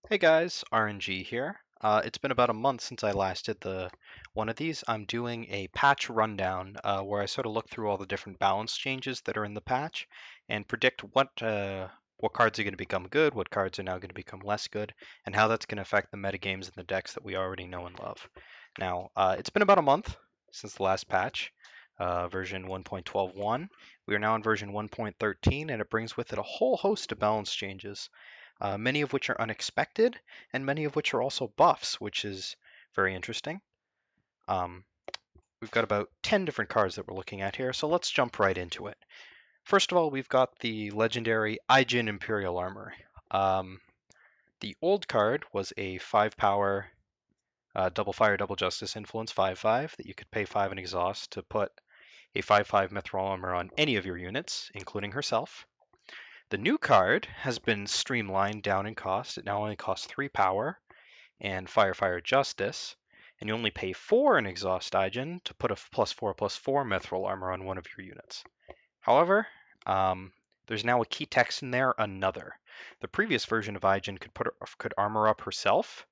Hey guys, aReNGee here. It's been about a month since I last did one of these. I'm doing a patch rundown where I sort of look through all the different balance changes that are in the patch and predict what cards are going to become good, what cards are now going to become less good, and how that's going to affect the metagames and the decks that we already know and love. Now, it's been about a month since the last patch, version 1.12.1. We are now in version 1.13, and it brings with it a whole host of balance changes, many of which are unexpected, and many of which are also buffs, which is very interesting. Um, we've got about 10 different cards that we're looking at here, so let's jump right into it. First of all, we've got the legendary aReNGee Imperial Armor. Um, the old card was a 5 power, double fire, double justice influence 5/5 that you could pay 5 and exhaust to put a 5/5 mithril armor on any of your units, including herself. The new card has been streamlined down in cost. It now only costs 3 power and Fire Justice, and you only pay 4 in Exhaust aReNGee to put a +4/+4 mithril armor on one of your units. However, there's now a key text in there, another. The previous version of aReNGee could armor up herself.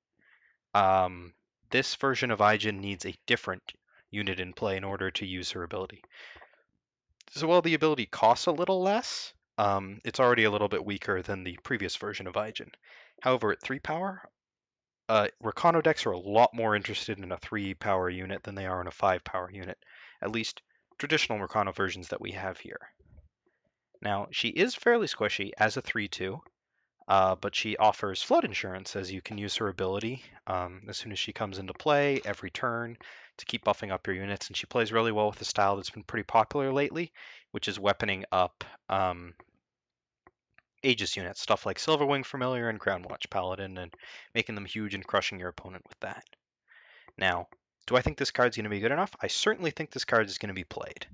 This version of aReNGee needs a different unit in play in order to use her ability. So while the ability costs a little less, it's already a little bit weaker than the previous version of aReNGee. However, at 3 power, Rakano decks are a lot more interested in a 3 power unit than they are in a 5 power unit, at least traditional Rakano versions that we have here. Now, she is fairly squishy as a 3/2, but she offers flood insurance as you can use her ability as soon as she comes into play every turn to keep buffing up your units, and she plays really well with a style that's been pretty popular lately, which is weaponing up Aegis units, stuff like Silverwing Familiar and Crownwatch Paladin, and making them huge and crushing your opponent with that. Now, do I think this card's going to be good enough? I certainly think this card is going to be played.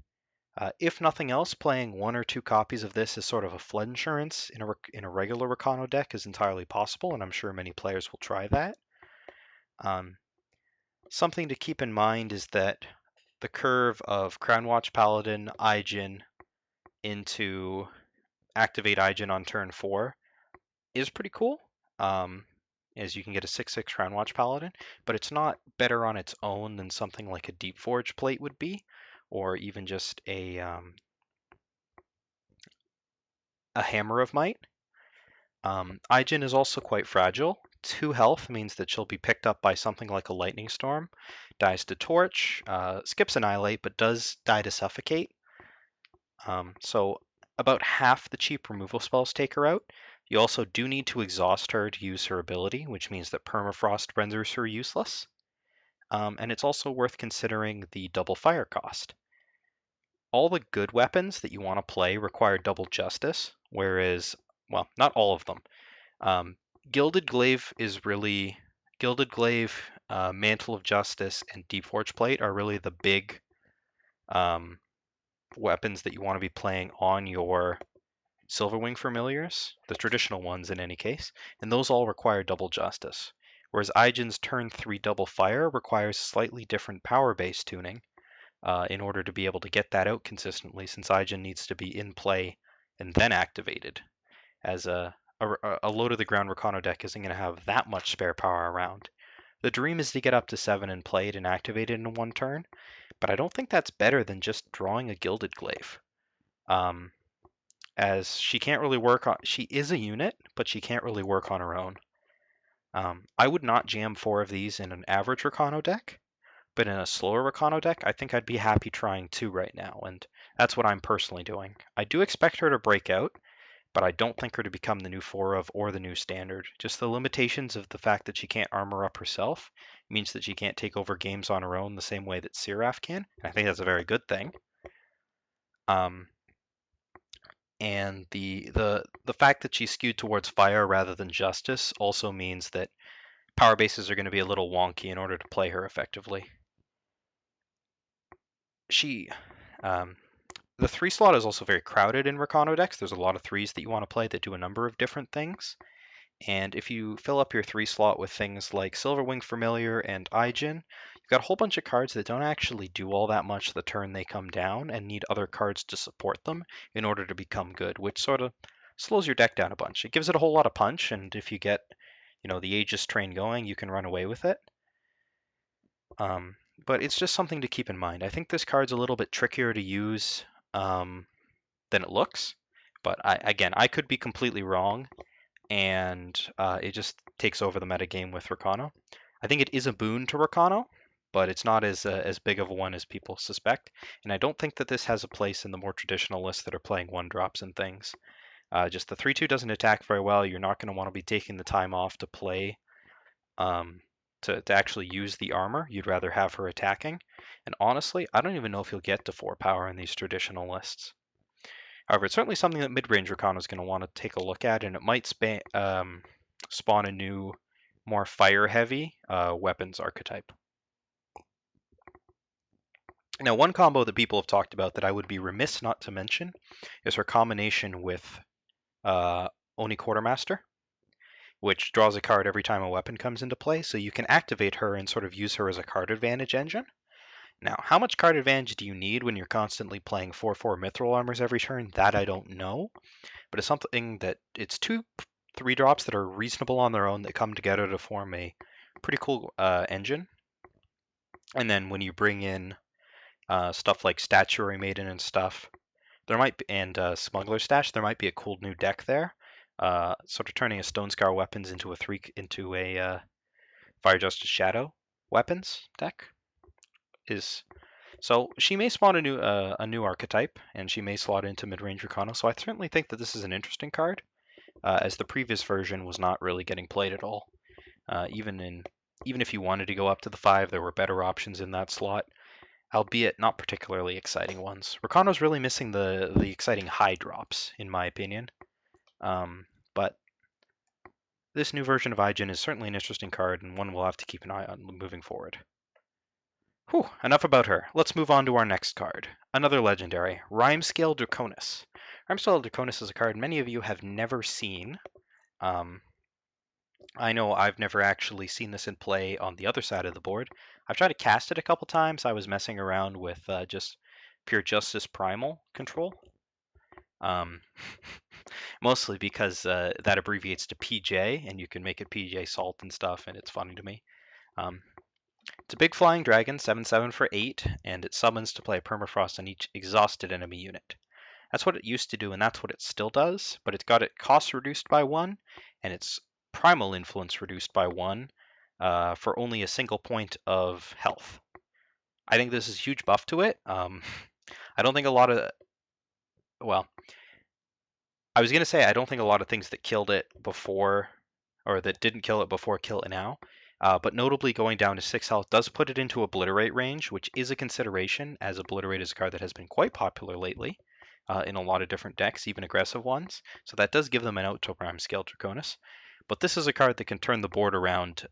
If nothing else, playing 1 or 2 copies of this as sort of a flood insurance in a regular Rakano deck is entirely possible, and I'm sure many players will try that. Something to keep in mind is that the curve of Crownwatch Paladin, aReNGee into activate aReNGee on turn 4 is pretty cool, as you can get a 6/6 Crownwatch Paladin, but it's not better on its own than something like a Deep Forge Plate would be, or even just a Hammer of Might. aReNGee is also quite fragile. 2 health means that she'll be picked up by something like a Lightning Storm, dies to Torch, skips Annihilate, but does die to Suffocate. So about half the cheap removal spells take her out. You also do need to exhaust her to use her ability, which means that Permafrost renders her useless. And it's also worth considering the double fire cost. All the good weapons that you want to play require double justice, whereas, well, not all of them. Gilded Glaive, Mantle of Justice, and Deep Forge Plate are really the big weapons that you want to be playing on your Silverwing Familiars, the traditional ones in any case, and those all require double justice. Whereas aReNGee's turn 3 double fire requires slightly different power base tuning in order to be able to get that out consistently, since aReNGee needs to be in play and then activated, as a low to the ground Rakano deck isn't going to have that much spare power around. The dream is to get up to 7 and played and activated in one turn, but I don't think that's better than just drawing a Gilded Glaive. As she can't really work on, she is a unit, but she can't really work on her own. I would not jam 4 of these in an average Rakano deck, but in a slower Rakano deck, I think I'd be happy trying 2 right now, and that's what I'm personally doing. I do expect her to break out, but I don't think her to become the new 4 of or the new standard. Just the limitations of the fact that she can't armor up herself means that she can't take over games on her own the same way that Seraph can, and I think that's a very good thing. And the fact that she's skewed towards fire rather than justice also means that power bases are going to be a little wonky in order to play her effectively. The 3 slot is also very crowded in Rakano decks. There's a lot of 3s that you want to play that do a number of different things. And if you fill up your 3 slot with things like Silverwing Familiar and aReNGee, you've got a whole bunch of cards that don't actually do all that much the turn they come down and need other cards to support them in order to become good, which sort of slows your deck down a bunch. It gives it a whole lot of punch, and if you get the Aegis train going, you can run away with it. But it's just something to keep in mind. I think this card's a little bit trickier to use than it looks. But again, I could be completely wrong, and it just takes over the metagame with Rakano. I think it is a boon to Rakano, but it's not as big of a one as people suspect. And I don't think that this has a place in the more traditional lists that are playing 1-drops and things. Just the 3/2 doesn't attack very well. You're not going to want to be taking the time off to play to actually use the armor. You'd rather have her attacking. And honestly, I don't even know if you'll get to 4 power in these traditional lists. However, it's certainly something that mid-range Rakano is going to want to take a look at, and it might spawn a new, more fire-heavy weapons archetype. Now, one combo that people have talked about that I would be remiss not to mention is her combination with Oni Quartermaster, which draws a card every time a weapon comes into play, so you can activate her and sort of use her as a card advantage engine. Now, how much card advantage do you need when you're constantly playing 4/4 Mithril Armors every turn? That I don't know, but it's something that it's 2 3-drops that are reasonable on their own that come together to form a pretty cool engine. And then when you bring in stuff like Statuary Maiden and stuff, there might be, and Smuggler Stash, there might be a cool new deck there. Sort of turning a Stone Scar weapons into a Fire Justice Shadow weapons deck is. So she may spawn a new archetype, and she may slot into mid-range Rakano. So I certainly think that this is an interesting card, as the previous version was not really getting played at all. Even if you wanted to go up to the 5, there were better options in that slot, albeit not particularly exciting ones. Rakano's really missing the exciting high drops, in my opinion. But this new version of iGen is certainly an interesting card, and one we'll have to keep an eye on moving forward. Whew, enough about her. Let's move on to our next card. Another legendary, Rhymescale Draconis. Rhymescale Draconis is a card many of you have never seen. I know I've never actually seen this in play on the other side of the board. I've tried to cast it a couple times. I was messing around with just Pure Justice Primal control. Mostly because that abbreviates to PJ, and you can make it PJ Salt and stuff, and it's funny to me. It's a big flying dragon, 7/7 for 8, and it summons to play a permafrost on each exhausted enemy unit. That's what it used to do, and that's what it still does, but it's got its cost reduced by 1, and its primal influence reduced by 1 for only a single point of health. I think this is a huge buff to it. I don't think a lot of... Well, I was going to say I don't think a lot of things that killed it before, or that didn't kill it before, kill it now. But notably, going down to 6 health does put it into Obliterate range, which is a consideration, as Obliterate is a card that has been quite popular lately in a lot of different decks, even aggressive ones. So that does give them an out to Rhymescale Draconis. But this is a card that can turn the board around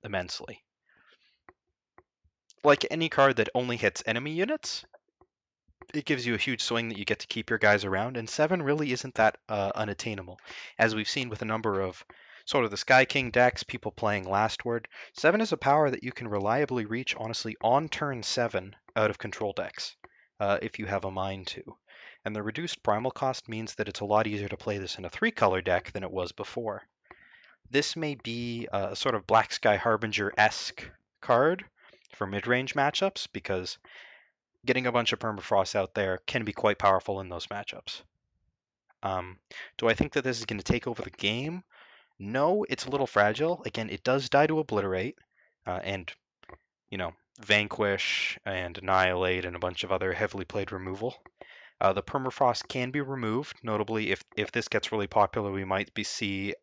immensely. Like any card that only hits enemy units, it gives you a huge swing that you get to keep your guys around, and 7 really isn't that unattainable. As we've seen with a number of sort of the Sky King decks, people playing Last Word, 7 is a power that you can reliably reach, honestly, on turn 7 out of control decks, if you have a mind to. And the reduced primal cost means that it's a lot easier to play this in a 3-color deck than it was before. This may be a sort of Black Sky Harbinger-esque card for mid-range matchups, because getting a bunch of permafrost out there can be quite powerful in those matchups. Do I think that this is going to take over the game? No, it's a little fragile. Again, it does die to Obliterate, and, Vanquish and Annihilate and a bunch of other heavily played removal. The permafrost can be removed. Notably, if this gets really popular, we might see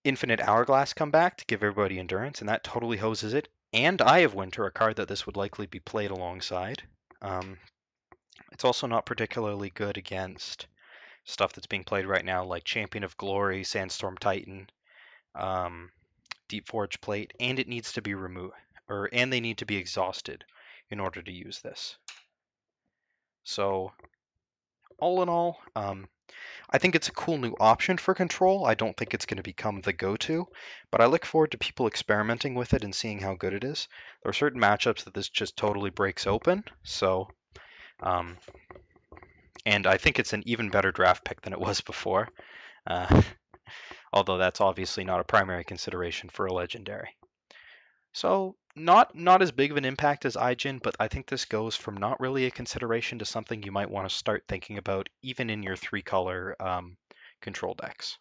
Infinite Hourglass come back to give everybody endurance, and that totally hoses it. And Eye of Winter, a card that this would likely be played alongside. It's also not particularly good against stuff that's being played right now, like Champion of Glory, Sandstorm Titan, Deep Forge Plate, and it needs to be removed, and they need to be exhausted in order to use this. So, all in all, I think it's a cool new option for control. I don't think it's going to become the go-to, but I look forward to people experimenting with it and seeing how good it is. There are certain matchups that this just totally breaks open, so, and I think it's an even better draft pick than it was before. although that's obviously not a primary consideration for a legendary. So not as big of an impact as iGen, but I think this goes from not really a consideration to something you might want to start thinking about even in your 3-color control decks.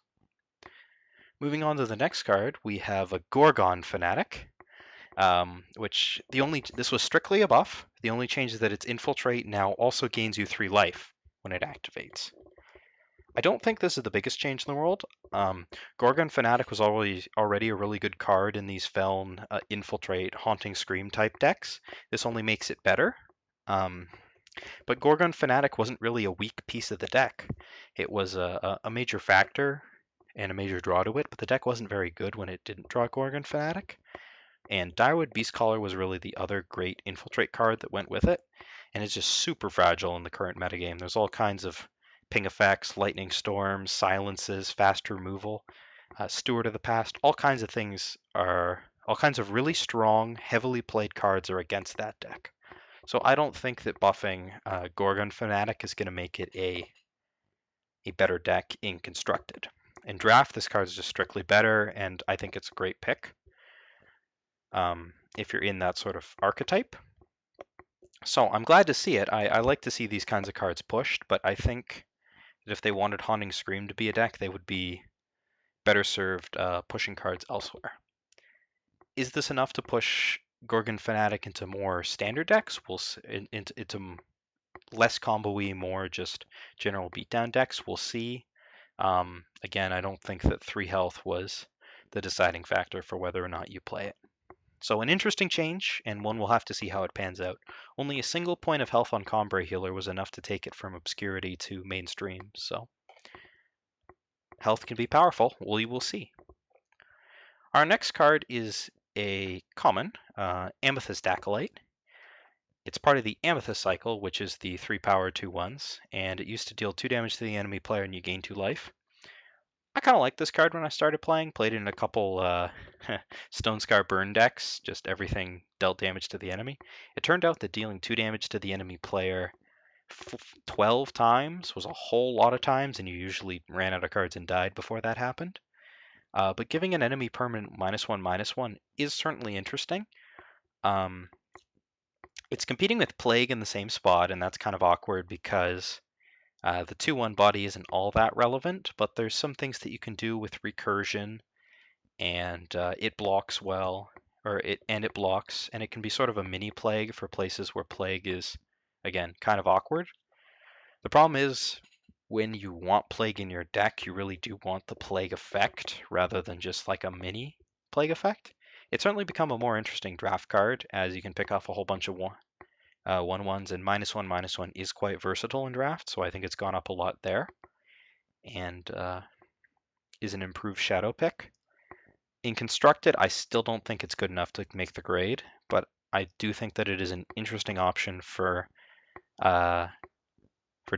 Moving on to the next card, we have a Gorgon Fanatic, which this was strictly a buff. The only change is that its Infiltrate now also gains you 3 life when it activates. I don't think this is the biggest change in the world. Gorgon Fanatic was already a really good card in these Feln, Infiltrate, Haunting Scream type decks. This only makes it better. But Gorgon Fanatic wasn't really a weak piece of the deck. It was a major factor and a major draw to it, but the deck wasn't very good when it didn't draw Gorgon Fanatic. And Direwood Beastcaller was really the other great Infiltrate card that went with it, and it's just super fragile in the current metagame. There's all kinds of ping effects, lightning storms, silences, fast removal, Steward of the Past, all kinds of things all kinds of really strong, heavily played cards are against that deck. So I don't think that buffing Gorgon Fanatic is going to make it a better deck in Constructed. In Draft, this card is just strictly better, and I think it's a great pick if you're in that sort of archetype. So I'm glad to see it. I like to see these kinds of cards pushed, but I think that if they wanted Haunting Scream to be a deck, they would be better served pushing cards elsewhere. Is this enough to push Gorgon Fanatic into more standard decks? Into less combo-y, more just general beatdown decks? We'll see. Again, I don't think that 3 health was the deciding factor for whether or not you play it. So an interesting change, and one we'll have to see how it pans out. Only a single point of health on Combre Healer was enough to take it from obscurity to mainstream, so health can be powerful. We will see. Our next card is a common, Amethyst Acolyte. It's part of the Amethyst cycle, which is the 3-power 2/1s, and it used to deal 2 damage to the enemy player and you gain 2 life. I kind of liked this card when I started playing. Played it in a couple Stone Scar burn decks, just everything dealt damage to the enemy. It turned out that dealing 2 damage to the enemy player 12 times was a whole lot of times, and you usually ran out of cards and died before that happened. But giving an enemy permanent -1/-1 is certainly interesting. It's competing with Plague in the same spot, and that's kind of awkward because the 2/1 body isn't all that relevant, but there's some things that you can do with recursion, and it blocks well, it blocks, and it can be sort of a mini Plague for places where Plague is, again, kind of awkward. The problem is when you want Plague in your deck, you really do want the Plague effect rather than just like a mini Plague effect. It's certainly become a more interesting draft card as you can pick off a whole bunch of 1/1s, and -1/-1 is quite versatile in draft, so I think it's gone up a lot there, and is an improved shadow pick. In Constructed, I still don't think it's good enough to make the grade, but I do think that it is an interesting option for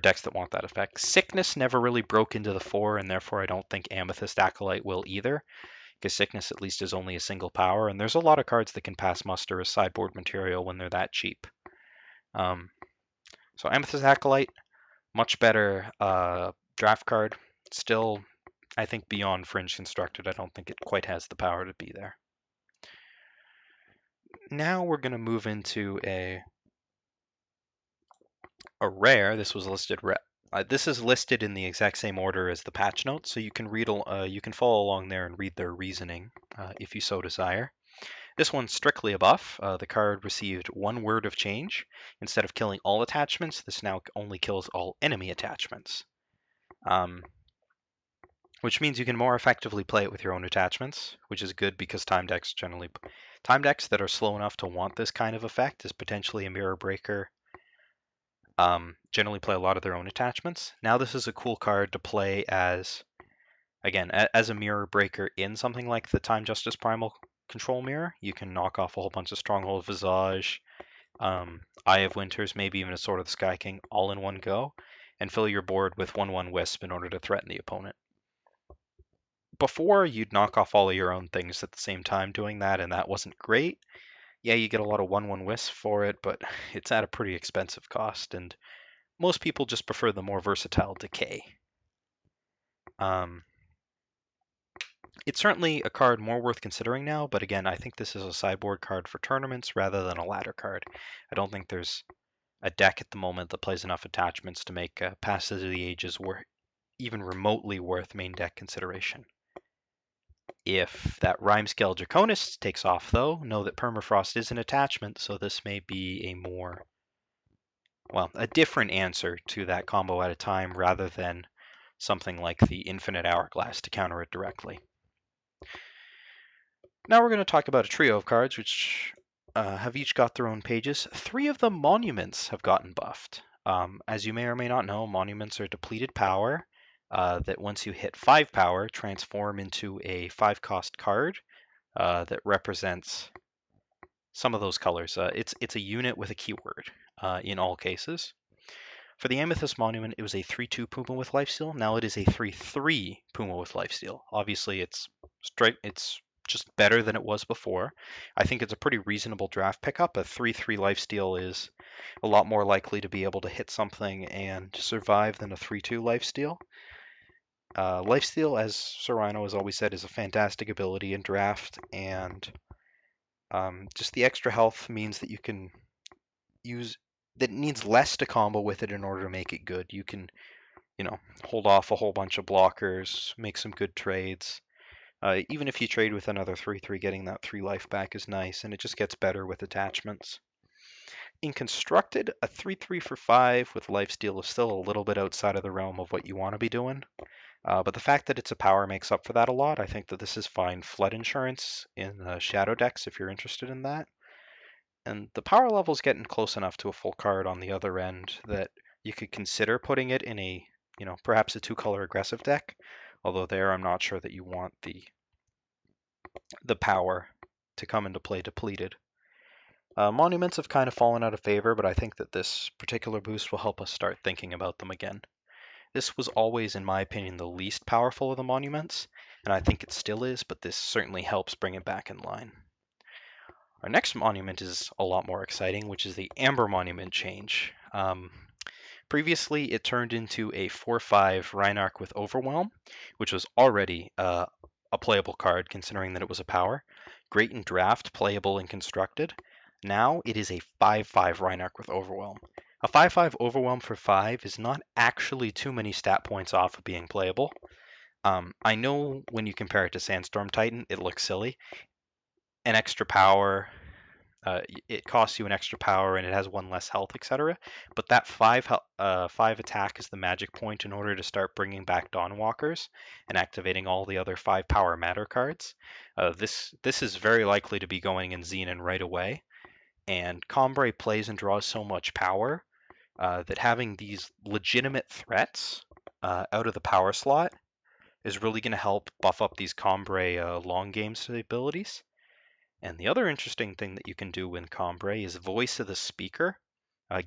decks that want that effect. Sickness never really broke into the 4, and therefore I don't think Amethyst Acolyte will either, because Sickness at least is only a single power, and there's a lot of cards that can pass muster as sideboard material when they're that cheap. So Amethyst Acolyte, much better draft card. Still, I think beyond Fringe Constructed, I don't think it quite has the power to be there. Now we're going to move into a rare. This was listed. This is listed in the exact same order as the patch notes, so you can follow along there and read their reasoning if you so desire. This one's strictly a buff. The card received 1 word of change. Instead of killing all attachments, this now only kills all enemy attachments. Which means you can more effectively play it with your own attachments, which is good because time decks that are slow enough to want this kind of effect, is potentially a Mirror Breaker, generally play a lot of their own attachments. Now this is a cool card to play as, again, as a Mirror Breaker in something like the Time Justice Primal Control Mirror. You can knock off a whole bunch of Stronghold Visage, Eye of Winters, maybe even a Sword of the Sky King all in one go, and fill your board with 1/1 Wisp in order to threaten the opponent. Before, you'd knock off all of your own things at the same time doing that, and that wasn't great. Yeah, you get a lot of 1/1 Wisp for it, but it's at a pretty expensive cost, and most people just prefer the more versatile Decay. It's certainly a card more worth considering now, but again, I think this is a sideboard card for tournaments rather than a ladder card. I don't think there's a deck at the moment that plays enough attachments to make Passage of the Ages even remotely worth main deck consideration. If that Rhyme-Scale Oconus takes off, though, know that Permafrost is an attachment, so this may be a different answer to that combo at a time rather than something like the Infinite Hourglass to counter it directly. Now we're going to talk about a trio of cards which have each got their own pages. 3 of the monuments have gotten buffed. As you may or may not know, monuments are depleted power that once you hit 5 power, transform into a 5-cost card that represents some of those colors. It's a unit with a keyword in all cases. For the Amethyst Monument, it was a 3/2 Puma with lifesteal. Now it is a 3/3 Puma with lifesteal. Obviously, it's just better than it was before. I think it's a pretty reasonable draft pickup. A 3/3 lifesteal is a lot more likely to be able to hit something and survive than a 3/2 lifesteal. Lifesteal, as Sir Rhino has always said, is a fantastic ability in draft, and just the extra health means that you can use that needs less to combo with it in order to make it good. You can, hold off a whole bunch of blockers, make some good trades. Even if you trade with another 3/3, getting that 3 life back is nice, and it just gets better with attachments. In Constructed, a 3/3 for 5 with lifesteal is still a little bit outside of the realm of what you want to be doing. But the fact that it's a power makes up for that a lot. I think that this is fine flood insurance in shadow decks if you're interested in that. And the power level is getting close enough to a full card on the other end that you could consider putting it in a, perhaps a 2-color aggressive deck. Although there, I'm not sure that you want the power to come into play depleted. Monuments have kind of fallen out of favor, but I think that this particular boost will help us start thinking about them again. This was always, in my opinion, the least powerful of the monuments, and I think it still is, but this certainly helps bring it back in line. Our next monument is a lot more exciting, which is the Amber Monument change. Previously, it turned into a 4/5 Reinarch with Overwhelm, which was already a playable card considering that it was a power. Great in draft, playable in constructed. Now it is a 5/5 Reinarch with Overwhelm. A 5/5 Overwhelm for 5 is not actually too many stat points off of being playable. I know when you compare it to Sandstorm Titan, it looks silly. An extra power, it costs you an extra power and it has 1 less health, etc. But that 5 attack is the magic point in order to start bringing back Dawnwalkers and activating all the other 5 power matter cards. This is very likely to be going in Xenon right away. And Combray plays and draws so much power that having these legitimate threats out of the power slot is really going to help buff up these Combray long game abilities. And the other interesting thing that you can do in Combray is Voice of the Speaker.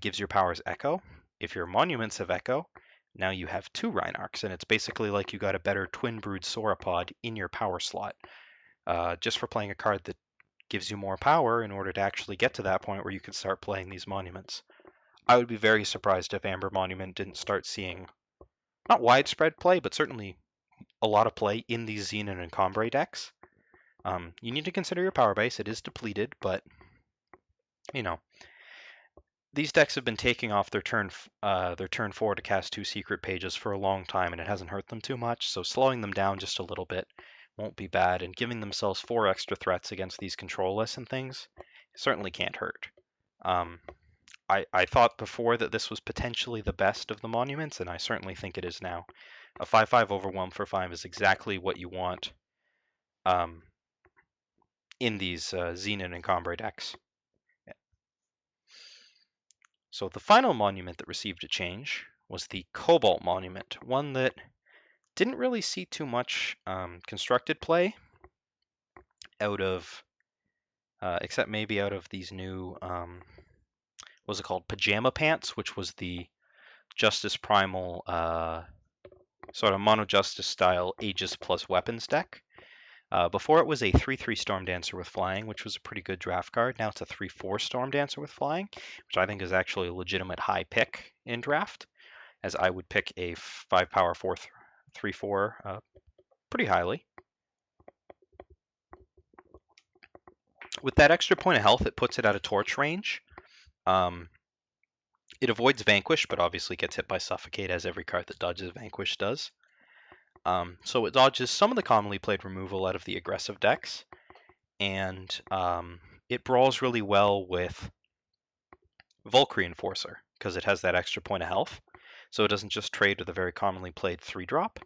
Gives your powers Echo. If your monuments have Echo, now you have 2 Reinarchs, and it's basically like you got a better Twin Brood Sauropod in your power slot, just for playing a card that gives you more power in order to actually get to that point where you can start playing these monuments. I would be very surprised if Amber Monument didn't start seeing, not widespread play, but certainly a lot of play in these Xenon and Combray decks. You need to consider your power base. It is depleted, but, these decks have been taking off their turn 4 to cast 2 secret pages for a long time, and it hasn't hurt them too much, so slowing them down just a little bit won't be bad, and giving themselves 4 extra threats against these control lists and things certainly can't hurt. I thought before that this was potentially the best of the monuments, and I certainly think it is now. A 5/5 Overwhelm for 5 is exactly what you want in these Xenon and Combray decks. So the final monument that received a change was the Cobalt Monument, one that didn't really see too much constructed play out of, except maybe out of these new, what's it called, Pajama Pants, which was the Justice Primal sort of Mono Justice style Aegis plus Weapons deck. Before it was a 3/3 Storm Dancer with Flying, which was a pretty good draft card. Now it's a 3/4 Storm Dancer with Flying, which I think is actually a legitimate high pick in draft, as I would pick a 5 power 4/3/4 pretty highly. With that extra point of health, it puts it at a torch range. Um, it avoids Vanquish, but obviously gets hit by Suffocate, as every card that dodges Vanquish does. So it dodges some of the commonly played removal out of the aggressive decks, and it brawls really well with Volk Reinforcer, because it has that extra point of health. So it doesn't just trade with a very commonly played 3-drop,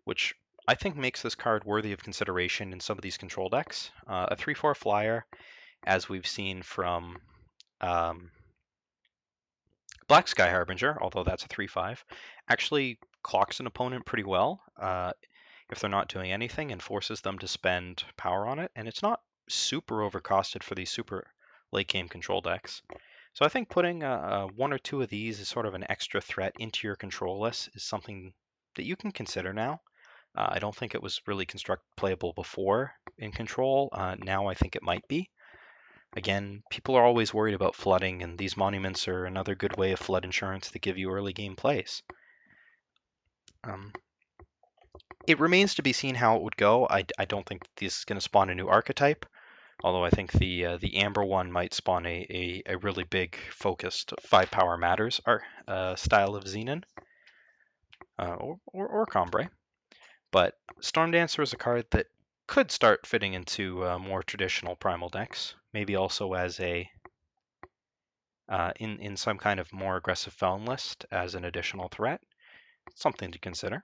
which I think makes this card worthy of consideration in some of these control decks. A 3/4 flyer, as we've seen from Black Sky Harbinger, although that's a 3/5, actually clocks an opponent pretty well if they're not doing anything and forces them to spend power on it. And it's not super overcosted for these super late game control decks. So I think putting one or two of these as sort of an extra threat into your control list is something that you can consider now. I don't think it was really playable before in control. Now I think it might be. Again, people are always worried about flooding, and these monuments are another good way of flood insurance to give you early game plays. It remains to be seen how it would go. I don't think this is going to spawn a new archetype, although I think the Amber one might spawn a really big focused 5-power matters style of Xenon or Combre. But Storm Dancer is a card that could start fitting into more traditional primal decks, maybe also as a in some kind of more aggressive felon list as an additional threat. Something to consider.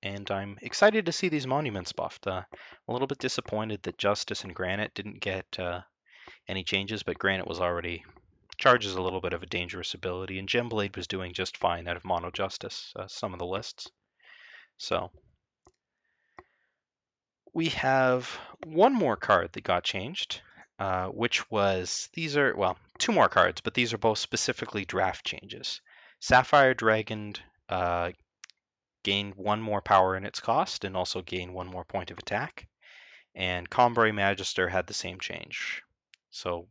And I'm excited to see these monuments buffed. A little bit disappointed that Justice and Granite didn't get any changes, but Granite was already charges a little bit of a dangerous ability, and Gemblade was doing just fine out of Mono Justice, some of the lists. So we have one more card that got changed, which was, these are, well, two more cards, but these are both specifically draft changes. Sapphire Dragon gained one more power in its cost and also gained one more point of attack. And Combray Magister had the same change. So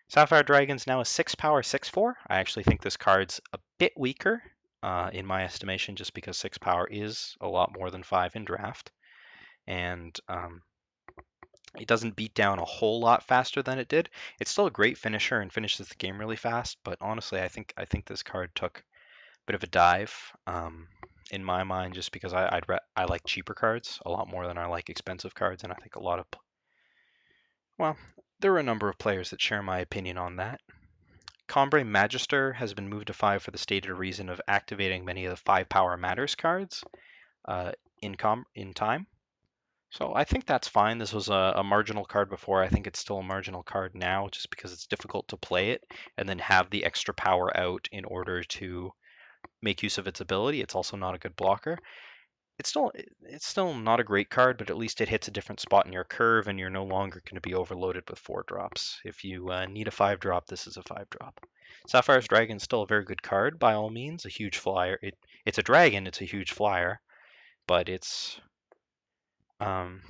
Sapphire Dragon's now a 6 power 6/4. I actually think this card's a bit weaker in my estimation, just because 6 power is a lot more than 5 in draft. And it doesn't beat down a whole lot faster than it did. It's still a great finisher and finishes the game really fast, but honestly, I think this card took a bit of a dive in my mind, just because I like cheaper cards a lot more than I like expensive cards, and I think there are a number of players that share my opinion on that. Combray Magister has been moved to 5 for the stated reason of activating many of the 5-power matters cards in time. So I think that's fine. This was a marginal card before. I think it's still a marginal card now, just because it's difficult to play it and then have the extra power out in order to make use of its ability. It's also not a good blocker. It's still not a great card, but at least it hits a different spot in your curve, and you're no longer going to be overloaded with 4-drops. If you need a 5-drop, this is a 5-drop. Sapphire's Dragon is still a very good card by all means. A huge flyer. It's a dragon. It's a huge flyer, but it's gone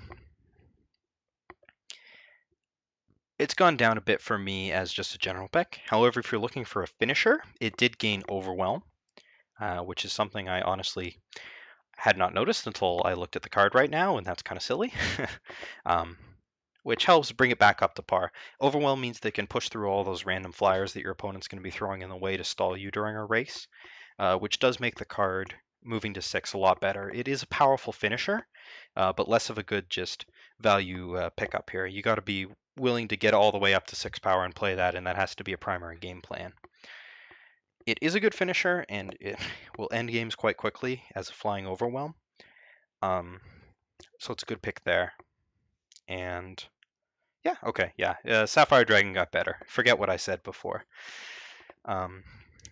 down a bit for me as just a general pick. However, if you're looking for a finisher, it did gain Overwhelm, which is something I honestly had not noticed until I looked at the card right now, and that's kind of silly. Which helps bring it back up to par. Overwhelm means they can push through all those random flyers that your opponent's going to be throwing in the way to stall you during a race, which does make the card moving to 6 a lot better. It is a powerful finisher, but less of a good just value pickup here. You got to be willing to get all the way up to 6 power and play that, and that has to be a primary game plan. It is a good finisher, and it will end games quite quickly as a flying Overwhelm. So it's a good pick there. And yeah, okay, yeah. Sapphire Dragon got better. Forget what I said before.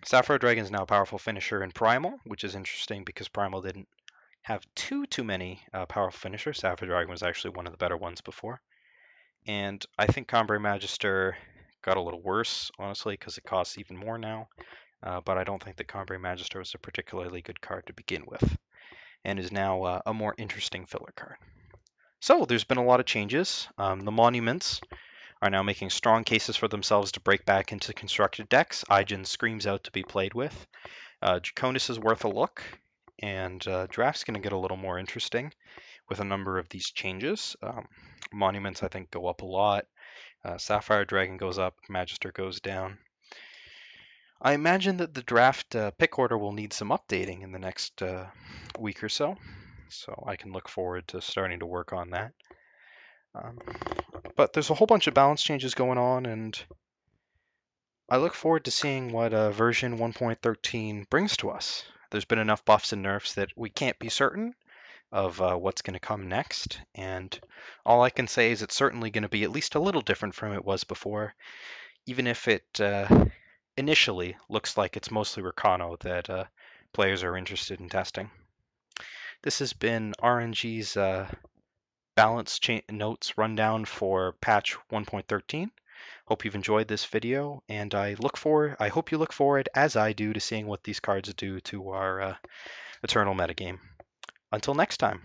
Sapphire Dragon is now a powerful finisher in Primal, which is interesting because Primal didn't have too many powerful finishers. Sapphire Dragon was actually one of the better ones before. And I think Combray Magister got a little worse, honestly, because it costs even more now. But I don't think that Combray Magister was a particularly good card to begin with, and is now a more interesting filler card. So there's been a lot of changes. The monuments are now making strong cases for themselves to break back into constructed decks. Aijin screams out to be played with. Oconus is worth a look, and draft's going to get a little more interesting with a number of these changes. Monuments, I think, go up a lot. Sapphire Dragon goes up, Magister goes down. I imagine that the draft pick order will need some updating in the next week or so I can look forward to starting to work on that. But there's a whole bunch of balance changes going on, and I look forward to seeing what version 1.13 brings to us. There's been enough buffs and nerfs that we can't be certain of what's going to come next, and all I can say is it's certainly going to be at least a little different from it was before, even if it initially looks like it's mostly Recano that players are interested in testing. This has been aReNGee's balance notes rundown for patch 1.13. Hope you've enjoyed this video, and I hope you look forward, as I do, to seeing what these cards do to our Eternal metagame. Until next time.